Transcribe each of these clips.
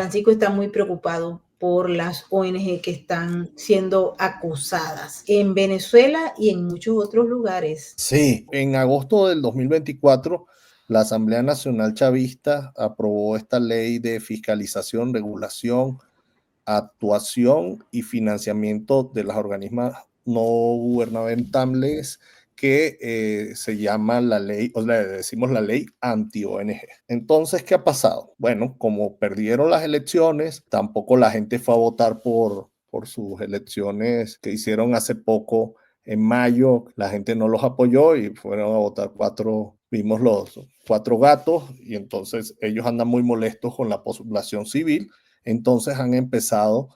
Francisco está muy preocupado por las ONG que están siendo acosadas en Venezuela y en muchos otros lugares. Sí, en agosto del 2024, la Asamblea Nacional Chavista aprobó esta ley de fiscalización, regulación, actuación y financiamiento de los organismos no gubernamentales que se llama la ley, o le decimos la ley anti-ONG. Entonces, ¿qué ha pasado? Bueno, como perdieron las elecciones, tampoco la gente fue a votar por sus elecciones que hicieron hace poco en mayo, la gente no los apoyó y fueron a votar vimos los 4 gatos y entonces ellos andan muy molestos con la población civil. Entonces han empezado,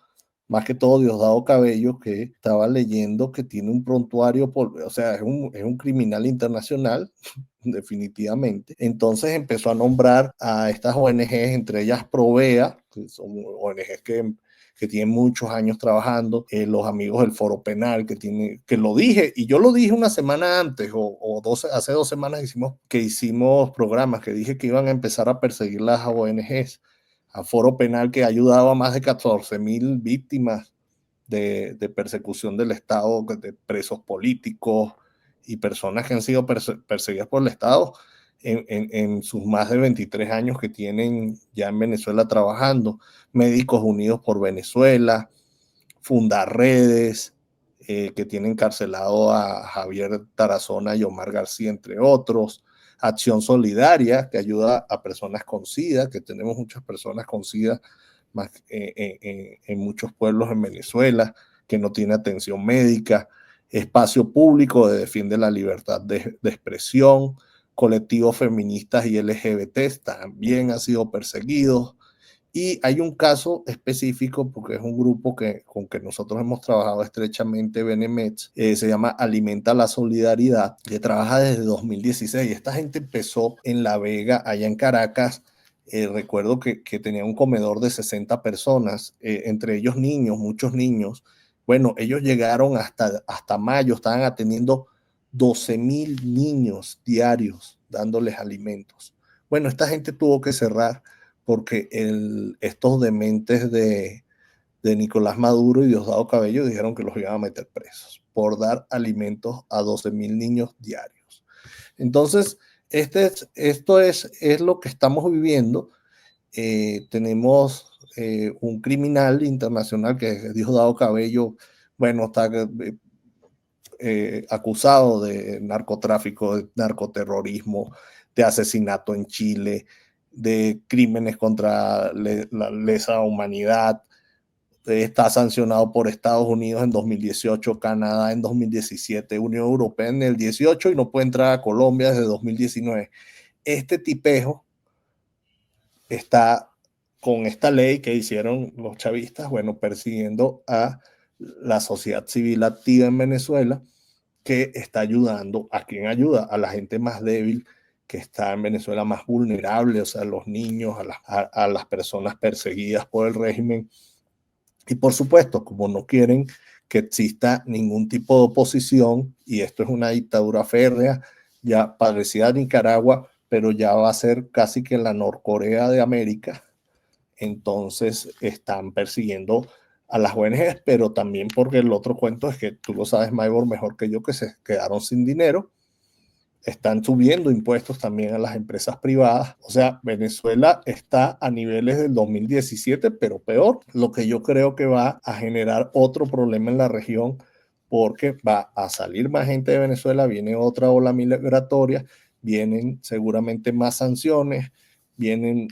más que todo Diosdado Cabello, que estaba leyendo que tiene un prontuario, o sea, es un criminal internacional, definitivamente. Entonces empezó a nombrar a estas ONGs, entre ellas Provea, que son ONGs que tienen muchos años trabajando, los amigos del Foro Penal, que lo dije, y yo lo dije una semana antes, hace 2 semanas que hicimos programas, que dije que iban a empezar a perseguir las ONGs, a Foro Penal, que ha ayudado a más de 14,000 víctimas de persecución del Estado, de presos políticos y personas que han sido perseguidas por el Estado en sus más de 23 años que tienen ya en Venezuela trabajando. Médicos Unidos por Venezuela, Fundarredes, que tiene encarcelado a Javier Tarazona y Omar García, entre otros. Acción Solidaria, que ayuda a personas con SIDA, que tenemos muchas personas con SIDA más, en muchos pueblos en Venezuela, que no tiene atención médica. Espacio Público, que defiende la libertad de expresión. Colectivos feministas y LGBT también han sido perseguidos. Y hay un caso específico, porque es un grupo con que nosotros hemos trabajado estrechamente, Benemets, se llama Alimenta la Solidaridad, que trabaja desde 2016. Esta gente empezó en La Vega, allá en Caracas. Recuerdo que tenía un comedor de 60 personas, entre ellos niños, muchos niños. Bueno, ellos llegaron hasta mayo, estaban atendiendo 12,000 niños diarios, dándoles alimentos. Bueno, esta gente tuvo que cerrar porque estos dementes de Nicolás Maduro y Diosdado Cabello dijeron que los iban a meter presos por dar alimentos a 12,000 niños diarios. Entonces, esto es lo que estamos viviendo. Tenemos un criminal internacional que es Diosdado Cabello, bueno, está acusado de narcotráfico, de narcoterrorismo, de asesinato en Chile, de crímenes contra la lesa humanidad. Está sancionado por Estados Unidos en 2018, Canadá en 2017, Unión Europea en el 18 y no puede entrar a Colombia desde 2019. Este tipejo está con esta ley que hicieron los chavistas, bueno, persiguiendo a la sociedad civil activa en Venezuela, que está ayudando. ¿A quién ayuda? A la gente más débil que está en Venezuela, más vulnerable, o sea, a los niños, a las personas perseguidas por el régimen. Y por supuesto, como no quieren que exista ningún tipo de oposición, y esto es una dictadura férrea, ya parecida a Nicaragua, pero ya va a ser casi que la Norcorea de América. Entonces están persiguiendo a las ONGs, pero también porque el otro cuento es que tú lo sabes, Maybor, mejor que yo, que se quedaron sin dinero. Están subiendo impuestos también a las empresas privadas. O sea, Venezuela está a niveles del 2017, pero peor. Lo que yo creo que va a generar otro problema en la región, porque va a salir más gente de Venezuela, viene otra ola migratoria, vienen seguramente más sanciones,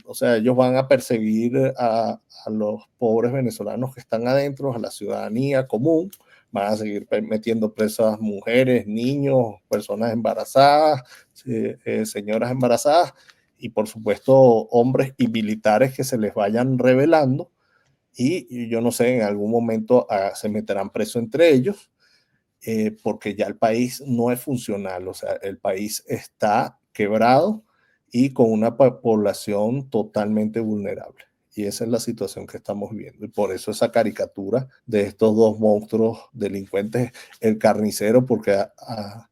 o sea, ellos van a perseguir a los pobres venezolanos que están adentro, a la ciudadanía común, van a seguir metiendo presas mujeres, niños, personas embarazadas, señoras embarazadas y por supuesto hombres y militares que se les vayan revelando y yo no sé, en algún momento se meterán presos entre ellos porque ya el país no es funcional, o sea, el país está quebrado y con una población totalmente vulnerable. Y esa es la situación que estamos viendo. Y por eso esa caricatura de estos dos monstruos delincuentes, el carnicero, porque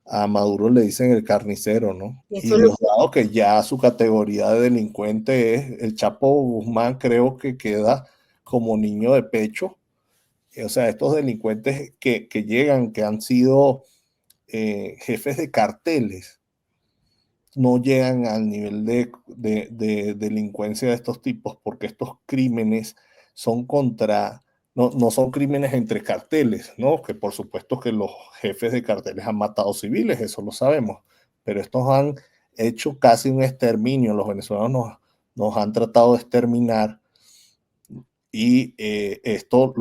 a Maduro le dicen el carnicero, ¿no? Y Eso es lo Diosdado, que ya su categoría de delincuente es, el Chapo Guzmán creo que queda como niño de pecho. O sea, estos delincuentes que llegan, que han sido jefes de carteles, no llegan al nivel de delincuencia de estos tipos, porque estos crímenes son no son crímenes entre carteles, ¿no? Que por supuesto que los jefes de carteles han matado civiles, eso lo sabemos, pero estos han hecho casi un exterminio, los venezolanos nos han tratado de exterminar. Y esto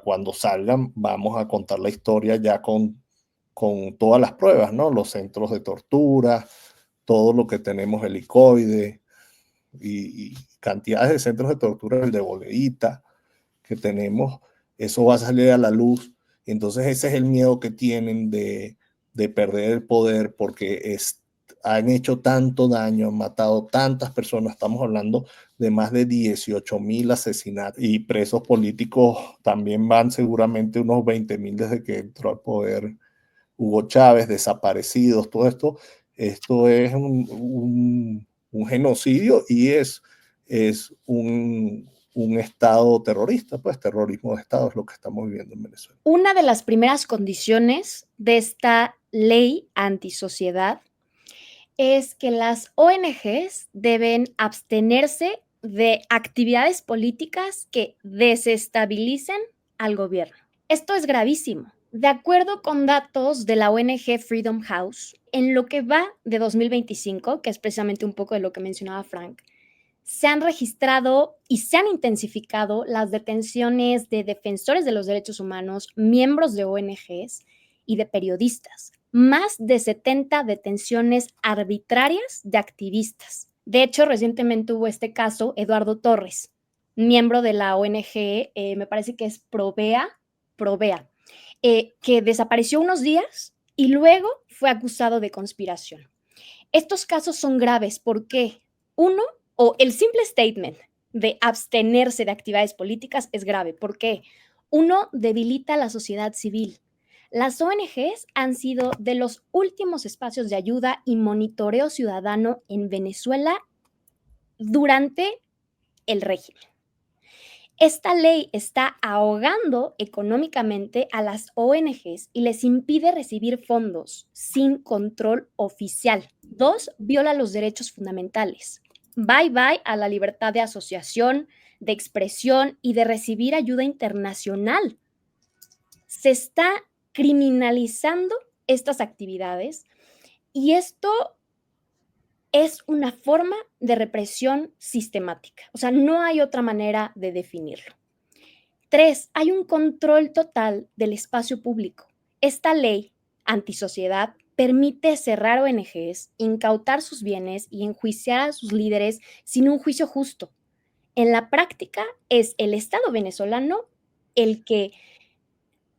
cuando salgan, vamos a contar la historia ya con todas las pruebas, ¿no? Los centros de tortura, todo lo que tenemos, helicoide y cantidades de centros de tortura, el de Boleíta que tenemos, eso va a salir a la luz. Y entonces ese es el miedo que tienen de perder el poder, porque han hecho tanto daño, han matado tantas personas, estamos hablando de más de 18,000 asesinatos, y presos políticos también van seguramente unos 20,000 desde que entró al poder Hugo Chávez, desaparecidos, todo esto es un genocidio y es un Estado terrorista, pues terrorismo de Estado es lo que estamos viviendo en Venezuela. Una de las primeras condiciones de esta ley antisociedad es que las ONGs deben abstenerse de actividades políticas que desestabilicen al gobierno. Esto es gravísimo. De acuerdo con datos de la ONG Freedom House, en lo que va de 2025, que es precisamente un poco de lo que mencionaba Frank, se han registrado y se han intensificado las detenciones de defensores de los derechos humanos, miembros de ONGs y de periodistas. Más de 70 detenciones arbitrarias de activistas. De hecho, recientemente hubo este caso, Eduardo Torres, miembro de la ONG, me parece que es Provea, que desapareció unos días y luego fue acusado de conspiración. Estos casos son graves porque, uno, o el simple statement de abstenerse de actividades políticas es grave. ¿Por qué? Uno, debilita a la sociedad civil. Las ONGs han sido de los últimos espacios de ayuda y monitoreo ciudadano en Venezuela durante el régimen. Esta ley está ahogando económicamente a las ONGs y les impide recibir fondos sin control oficial. 2, viola los derechos fundamentales. Bye bye a la libertad de asociación, de expresión y de recibir ayuda internacional. Se está criminalizando estas actividades y esto es una forma de represión sistemática. O sea, no hay otra manera de definirlo. 3, hay un control total del espacio público. Esta ley antisociedad permite cerrar ONGs, incautar sus bienes y enjuiciar a sus líderes sin un juicio justo. En la práctica, es el Estado venezolano el que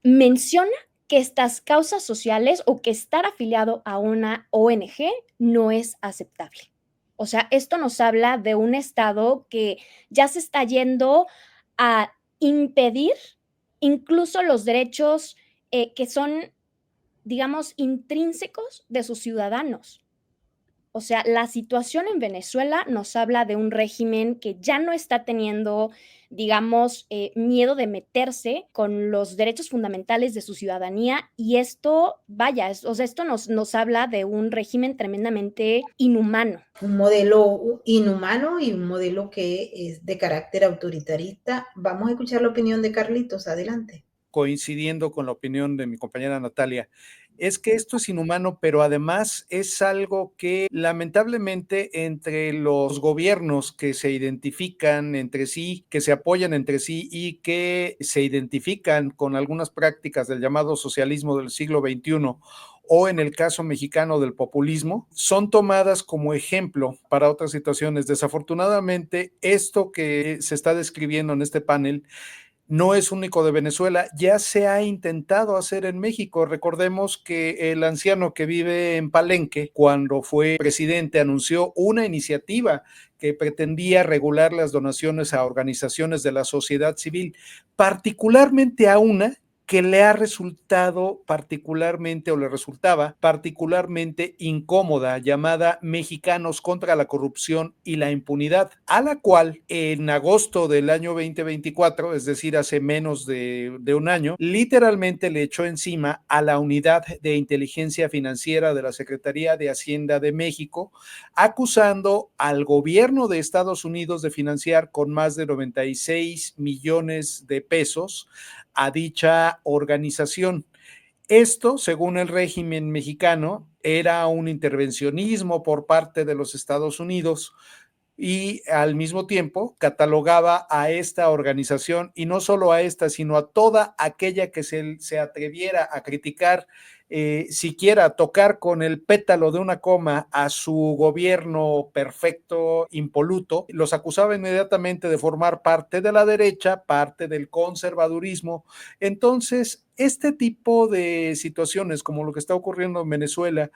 menciona que estas causas sociales o que estar afiliado a una ONG no es aceptable. O sea, esto nos habla de un Estado que ya se está yendo a impedir incluso los derechos que son, digamos, intrínsecos de sus ciudadanos. O sea, la situación en Venezuela nos habla de un régimen que ya no está teniendo, digamos, miedo de meterse con los derechos fundamentales de su ciudadanía y esto, vaya, o sea, esto nos habla de un régimen tremendamente inhumano. Un modelo inhumano y un modelo que es de carácter autoritarista. Vamos a escuchar la opinión de Carlitos, adelante. Coincidiendo con la opinión de mi compañera Natalia, es que esto es inhumano, pero además es algo que lamentablemente entre los gobiernos que se identifican entre sí, que se apoyan entre sí y que se identifican con algunas prácticas del llamado socialismo del siglo XXI, o en el caso mexicano del populismo, son tomadas como ejemplo para otras situaciones. Desafortunadamente, esto que se está describiendo en este panel no es único de Venezuela, ya se ha intentado hacer en México. Recordemos que el anciano que vive en Palenque, cuando fue presidente, anunció una iniciativa que pretendía regular las donaciones a organizaciones de la sociedad civil, particularmente a una que le ha resultado particularmente, o le resultaba particularmente incómoda, llamada Mexicanos contra la Corrupción y la Impunidad, a la cual en agosto del año 2024, es decir, hace menos de un año, literalmente le echó encima a la Unidad de Inteligencia Financiera de la Secretaría de Hacienda de México, acusando al gobierno de Estados Unidos de financiar con más de 96 millones de pesos a dicha organización. Esto, según el régimen mexicano, era un intervencionismo por parte de los Estados Unidos y al mismo tiempo catalogaba a esta organización, y no solo a esta, sino a toda aquella que se atreviera a criticar, siquiera tocar con el pétalo de una coma a su gobierno perfecto, impoluto, los acusaba inmediatamente de formar parte de la derecha, parte del conservadurismo. Entonces, este tipo de situaciones, como lo que está ocurriendo en Venezuela,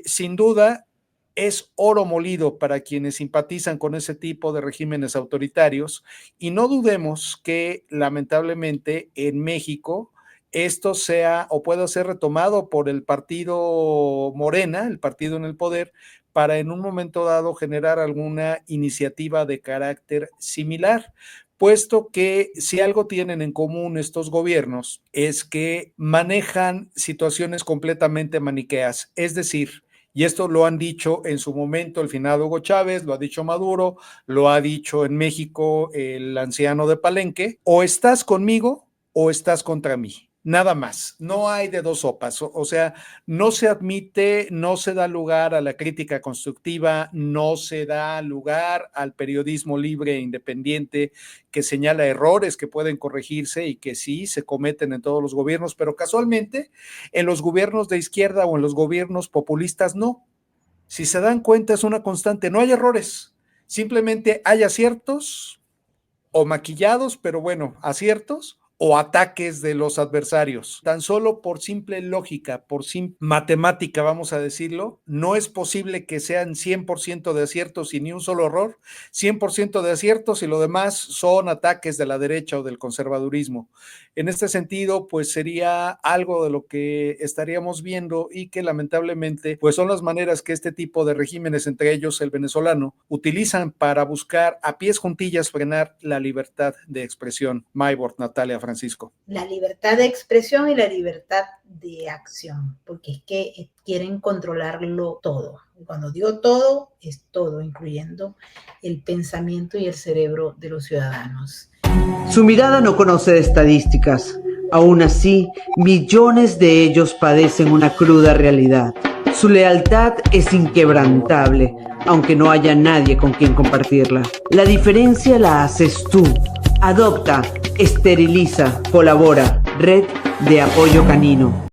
sin duda es oro molido para quienes simpatizan con ese tipo de regímenes autoritarios, y no dudemos que lamentablemente en México esto sea o pueda ser retomado por el partido Morena, el partido en el poder, para en un momento dado generar alguna iniciativa de carácter similar, puesto que si algo tienen en común estos gobiernos es que manejan situaciones completamente maniqueas, es decir, y esto lo han dicho en su momento el finado Hugo Chávez, lo ha dicho Maduro, lo ha dicho en México el anciano de Palenque: o estás conmigo o estás contra mí. Nada más, no hay de dos sopas, o sea, no se admite, no se da lugar a la crítica constructiva, no se da lugar al periodismo libre e independiente que señala errores que pueden corregirse y que sí se cometen en todos los gobiernos, pero casualmente en los gobiernos de izquierda o en los gobiernos populistas no. Si se dan cuenta, es una constante, no hay errores, simplemente hay aciertos o maquillados, pero bueno, aciertos o ataques de los adversarios. Tan solo por simple lógica, por simple matemática, vamos a decirlo, no es posible que sean 100% de aciertos y ni un solo error, 100% de aciertos y lo demás son ataques de la derecha o del conservadurismo. En este sentido, pues sería algo de lo que estaríamos viendo y que lamentablemente pues son las maneras que este tipo de regímenes, entre ellos el venezolano, utilizan para buscar a pies juntillas frenar la libertad de expresión. Maybord, Natalia, Francisco. La libertad de expresión y la libertad de acción, porque es que quieren controlarlo todo. Cuando digo todo, es todo, incluyendo el pensamiento y el cerebro de los ciudadanos. Su mirada no conoce de estadísticas. Aún así, millones de ellos padecen una cruda realidad. Su lealtad es inquebrantable, aunque no haya nadie con quien compartirla. La diferencia la haces tú. Adopta, esteriliza, colabora. Red de Apoyo Canino.